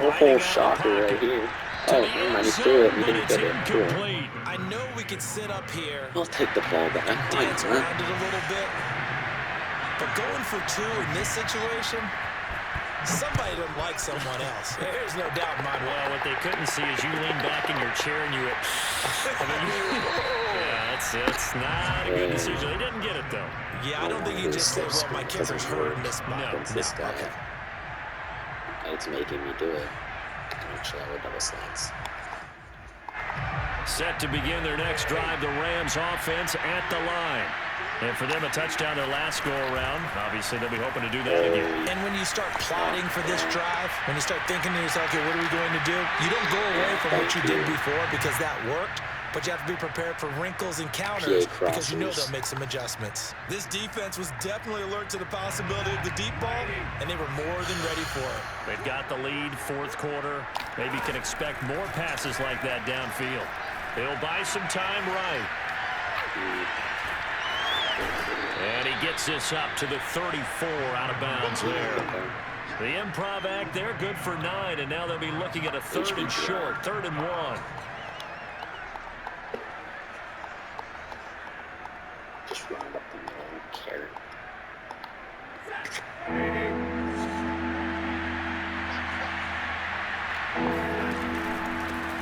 No whole shocker right here. Oh, never mind, he threw it and didn't get it. Cool. I know we could sit up here. I'll take the ball back. Dance around it a little bit. But going for 2 in this situation, somebody doesn't like someone else. There's no doubt in my mind. Well, what they couldn't see is you leaned back in your chair and you went, yeah, it's not a good decision. They didn't get it, though. Yeah, I don't think you can just say, well, my kicker's hurt in this spot. No. This guy. It's making me do it. Actually, I would double slants. Set to begin their next drive, the Rams offense at the line. And for them, a touchdown their last go-around. Obviously, they'll be hoping to do that again. And when you start plotting for this drive, when you start thinking to yourself, okay, what are we going to do? You don't go away from what you did before because that worked, but you have to be prepared for wrinkles and counters because you know they'll make some adjustments. This defense was definitely alert to the possibility of the deep ball, and they were more than ready for it. They've got the lead, fourth quarter. Maybe can expect more passes like that downfield. They'll buy some time right. And he gets this up to the 34 out of bounds there. The improv act, they're good for 9, and now they'll be looking at a 3rd and short, 3rd and 1. Just round up the middle, I don't care.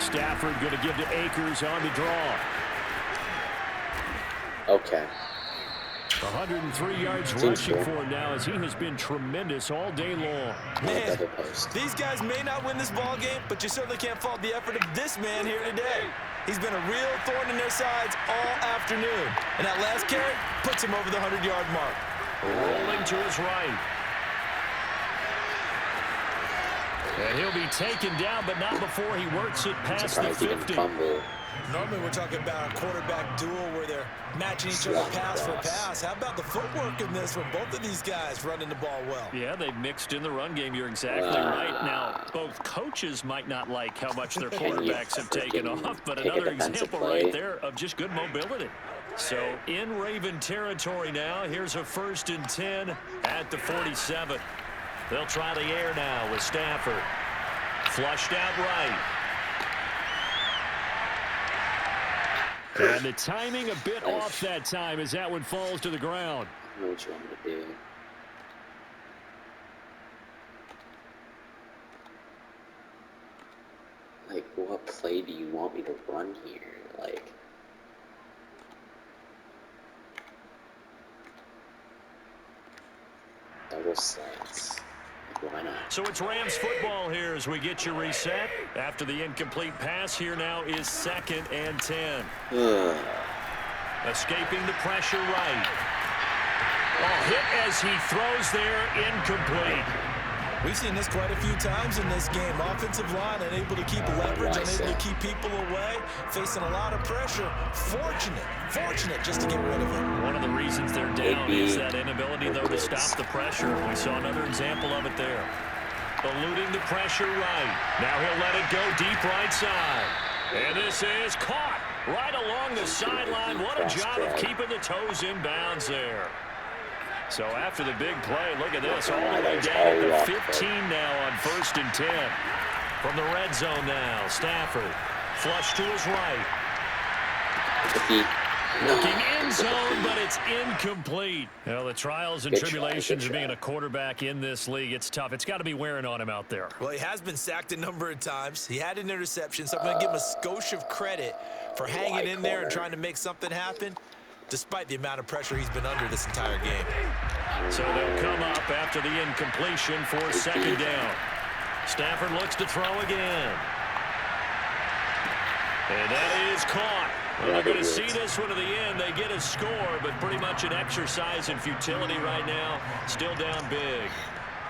Stafford going to give to Akers on the draw. Okay. 103 yards rushing for him now as he has been tremendous all day long. Man, these guys may not win this ball game, but you certainly can't fault the effort of this man here today. He's been a real thorn in their sides all afternoon. And that last carry puts him over the 100-yard mark. Rolling to his right. And he'll be taken down, but not before he works it past the 50. Normally we're talking about a quarterback duel where they're matching each other pass for pass. How about the footwork in this one? Both of these guys running the ball well. Yeah, they've mixed in the run game. You're exactly right. Now, both coaches might not like how much their quarterbacks have taken off, but another example right there of just good mobility. So in Raven territory now, here's a 1st and 10 at the 47. They'll try the air now with Stafford. Flushed out right. And the timing a bit off that time as that one falls to the ground. I know what you want me to do. Like, what play do you want me to run here? Like, double slants. Why not? So it's Rams football here as we get you reset. After the incomplete pass, here now is 2nd and 10. Escaping the pressure right. hit as he throws there, incomplete. We've seen this quite a few times in this game. Offensive line unable to keep leverage, unable to keep people away, facing a lot of pressure. Fortunate just to get rid of it. One of the reasons they're down is that inability, though, to stop the pressure. We saw another example of it there. Eluding the pressure right. Now he'll let it go deep right side. And this is caught right along the sideline. What a job of keeping the toes in bounds there. So after the big play, look at this, all the way down to 15 now on 1st and 10. From the red zone now, Stafford, flush to his right. Looking end zone, but it's incomplete. Well, the trials and tribulations of being a quarterback in this league, it's tough. It's got to be wearing on him out there. Well, he has been sacked a number of times. He had an interception, so I'm going to give him a skosh of credit for hanging in there and trying to make something happen, despite the amount of pressure he's been under this entire game. So they'll come up after the incompletion for 2nd down. Stafford looks to throw again. And that is caught. We're not going to see this one to the end. They get a score, but pretty much an exercise in futility right now. Still down big.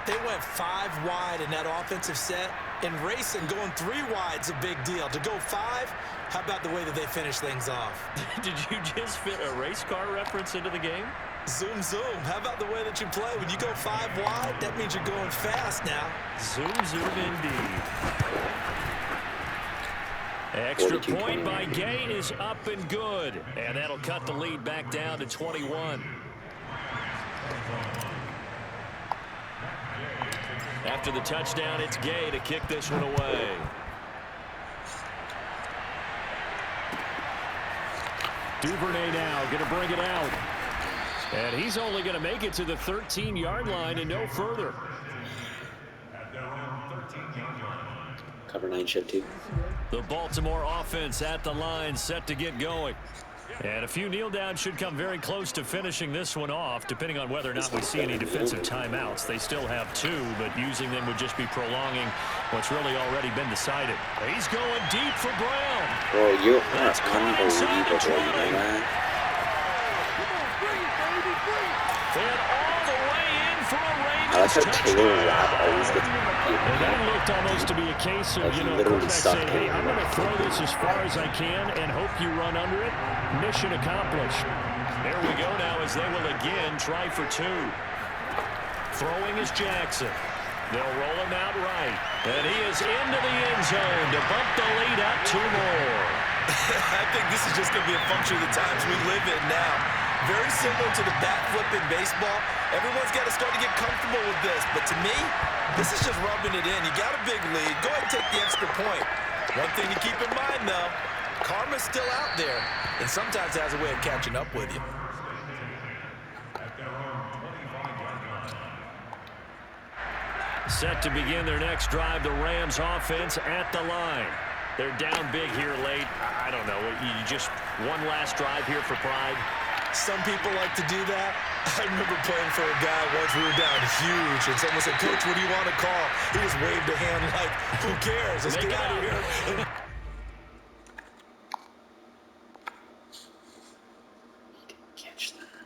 They went 5 wide in that offensive set. In racing, going 3 wide's a big deal. To go 5, how about the way that they finish things off? Did you just fit a race car reference into the game? Zoom, zoom. How about the way that you play? When you go 5 wide, that means you're going fast now. Zoom, zoom indeed. Extra point by Gay is up and good. And that'll cut the lead back down to 21. After the touchdown, it's Gay to kick this one away. Duvernay now going to bring it out. And he's only going to make it to the 13-yard line and no further. Cover 9 shift 2. The Baltimore offense at the line, set to get going. And a few kneel downs should come very close to finishing this one off, depending on whether or not we see any defensive timeouts. They still have 2, but using them would just be prolonging what's really already been decided. He's going deep for Brown. Bro, you're unbelievable, you know that? And all the way in for a Ravens I like how Taylor touchdown. Rapp always gets And that looked almost to be a case of, you know, quarterback saying, hey, I'm going to throw this as far as I can and hope you run under it. Mission accomplished. There we go now as they will again try for 2. Throwing is Jackson. They'll roll him out right. And he is into the end zone to bump the lead up 2 more. I think this is just going to be a function of the times we live in now. Very similar to the bat flip in baseball. Everyone's got to start to get comfortable with this. But to me, this is just rubbing it in. You got a big lead. Go ahead and take the extra point. One thing to keep in mind, though, karma's still out there. And sometimes it has a way of catching up with you. Set to begin their next drive, the Rams offense at the line. They're down big here late. I don't know. You just one last drive here for pride. Some people like to do that. I remember playing for a guy once. We were down huge, and someone said, Coach, what do you want to call? He just waved a hand like, who cares? Let's get out of here. Catch that.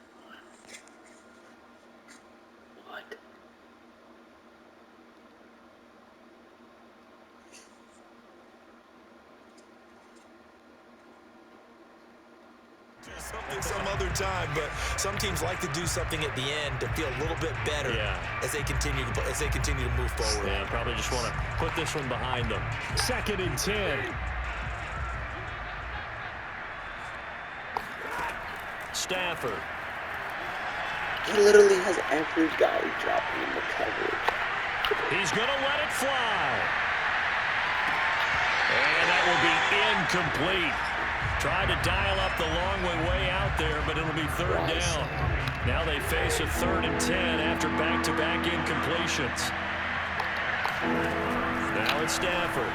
What? Something some other time, but some teams like to do something at the end to feel a little bit better as they continue to move forward. Yeah, probably just want to put this one behind them. 2nd and 10. Stafford. He literally has every guy dropping in the coverage. He's going to let it fly. And that will be incomplete. Tried to dial up the long way out there, but it'll be 3rd down. Now they face a 3rd and 10 after back-to-back incompletions. Now it's Stafford.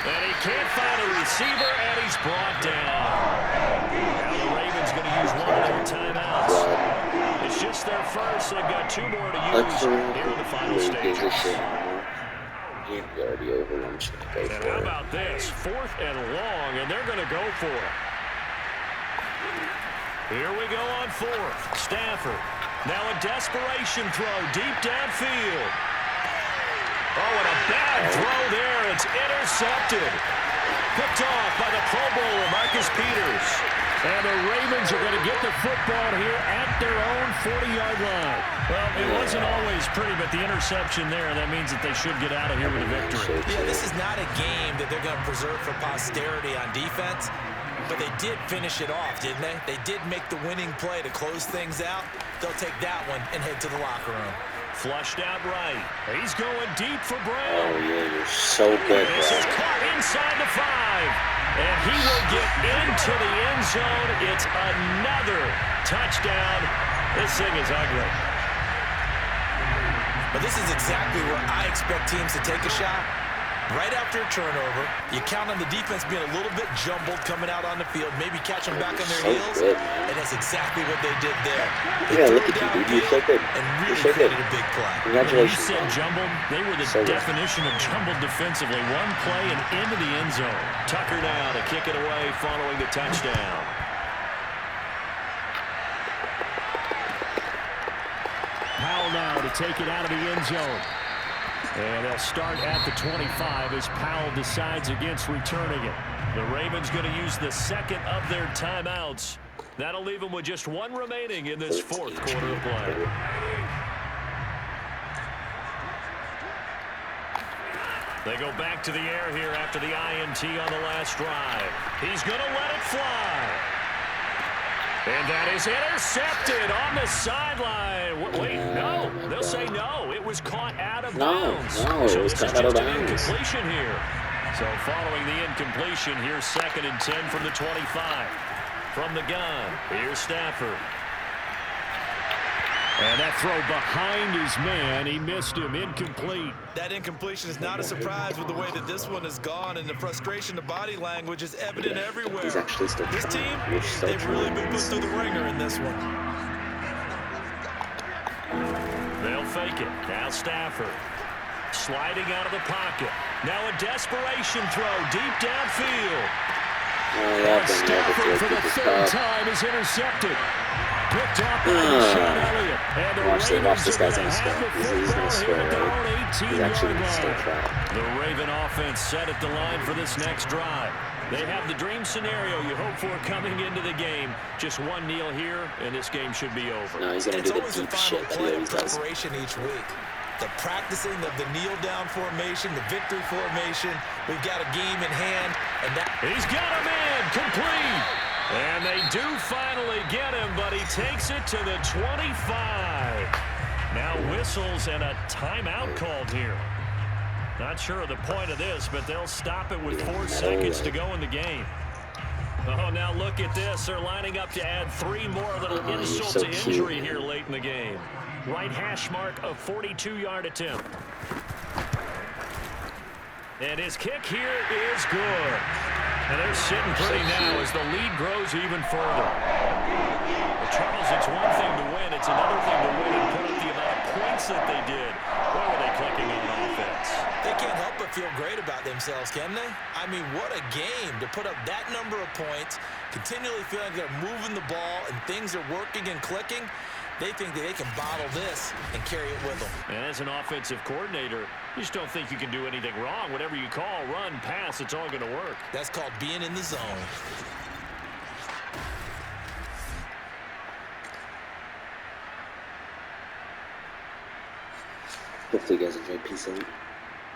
And he can't find a receiver, and he's brought down. Now the Ravens going to use one of their timeouts. It's just their first. They've got 2 more to use here in the final stages. You're already over them. And how about this? 4th and long, and they're going to go for it. Here we go on fourth. Stafford. Now a desperation throw deep downfield. Oh, and a bad throw there. It's intercepted. Picked off by the Pro Bowler, Marcus Peters. And the Ravens are going to get the football here at their own 40-yard line. Well, it wasn't always pretty, but the interception there, that means that they should get out of here with a victory. Yeah, this is not a game that they're going to preserve for posterity on defense, but they did finish it off, didn't they? They did make the winning play to close things out. They'll take that one and head to the locker room. Flushed out right. He's going deep for Brown. Oh, yeah, you're so good, This is bro. caught inside the 5. And he will get into the end zone. It's another touchdown. This thing is ugly. But this is exactly where I expect teams to take a shot. Right after a turnover, you count on the defense being a little bit jumbled coming out on the field, maybe catch them back on their heels, and that's exactly what they did there. They Yeah, look at you, dude. You're so good. And really You're so good. created a big play. Congratulations. You said jumbled. They were the definition of jumbled defensively. One play and into the end zone. Tucker now to kick it away following the touchdown. Powell now to take it out of the end zone. And they'll start at the 25 as Powell decides against returning it. The Ravens going to use the second of their timeouts. That'll leave them with just one remaining in this fourth quarter of play. They go back to the air here after the INT on the last drive. He's going to let it fly. And that is intercepted on the sideline. Wait, no. They'll say no. It was caught out of bounds. No, it was caught out of bounds. Incompletion here. So following the incompletion, here's 2nd and 10 from the 25. From the gun, here's Stafford. And that throw behind his man. He missed him. Incomplete. That incompletion is not a surprise with the way that this one has gone, and the frustration, the body language is evident everywhere. He's actually still This trying. team, So they've really been put through the ringer in this one. They'll fake it. Now Stafford. Sliding out of the pocket. Now a desperation throw deep downfield. Stafford for the 3rd time is intercepted. Picked off by Sean Elliott. And the Watch this guy's Ravens going to have the score. He's going to football score, here at their own right? 18-yard He's actually going to still line. try. The Raven offense set at the line for this next drive. They have the dream scenario you hope for coming into the game. Just one kneel here, and this game should be over. No, he's going to do the deep shit. He always does. Preparation each week. The practicing of the kneel-down formation, the victory formation. We've got a game in hand, and that. He's got him in, complete. And they do finally get him, but he takes it to the 25. Now whistles and a timeout called here. Not sure of the point of this, but they'll stop it with 4 seconds to go in the game. Oh, now look at this. They're lining up to add 3 more, a little insult to injury here late in the game. Right hash mark, a 42-yard attempt. And his kick here is good. And they're sitting pretty now as the lead grows even further. Well, Charles, it's one thing to win. It's another thing to win and put up the amount of points that they did. Where were they clicking on offense? They can't help but feel great about themselves, can they? I mean, what a game to put up that number of points, continually feeling like they're moving the ball and things are working and clicking. They think that they can bottle this and carry it with them. And as an offensive coordinator, you just don't think you can do anything wrong. Whatever you call, run, pass, it's all going to work. That's called being in the zone. Hopefully you guys enjoyed. Peace out.